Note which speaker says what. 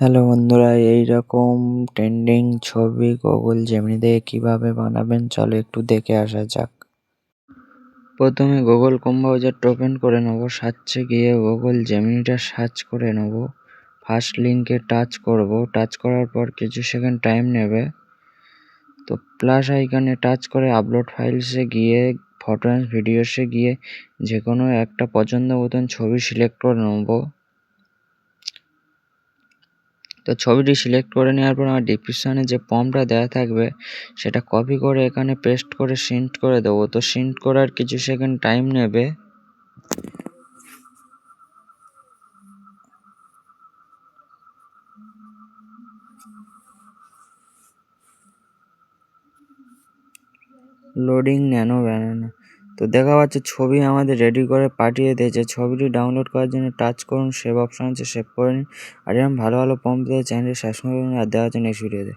Speaker 1: Hello বন্ধুরা, এইরকম trending ছবি গুগল জেমিনি দিয়ে কিভাবে বানাবেন চলো একটু দেখে আসা যাক। প্রথমে গুগল ক্রোম ব্রাউজারটা ওপেন করে নেব। সার্চে গিয়ে গুগল জেমিনিটা সার্চ করে নেব। ফার্স্ট লিঙ্কে টাচ করব। টাচ করার পর কিছু সেকেন্ড টাইম নেবে। তো প্লাস আইকনে টাচ করে আপলোড ফাইলসে গিয়ে ফটো অ্যান্ড ভিডিওসে গিয়ে যে কোনো একটা পছন্দ মতন ছবি সিলেক্ট করে নেব। তো ছবিটি সিলেক্ট করে নেওয়ার পর আমার ডিসক্রিপশানে যে প্রম্পটটা দেওয়া থাকবে সেটা কপি করে এখানে পেস্ট করে সেন্ড করে দেবো। তো সেন্ড করার কিছু সেকেন্ড টাইম নেবে। Loading nano banana. তো দেখা পাচ্ছে ছবি আমাদের রেডি করে পাঠিয়ে দিয়েছে। ছবিটি ডাউনলোড করার জন্য টাচ করুন, সেভ অপশন আছে সেভ করে নিন। আর এরকম ভালো ভালো প্রম্পট দিয়ে চ্যানেলটি সাবস্ক্রাইব করুন আর দেওয়ার জন্য নেক্সট ভিডিওতে।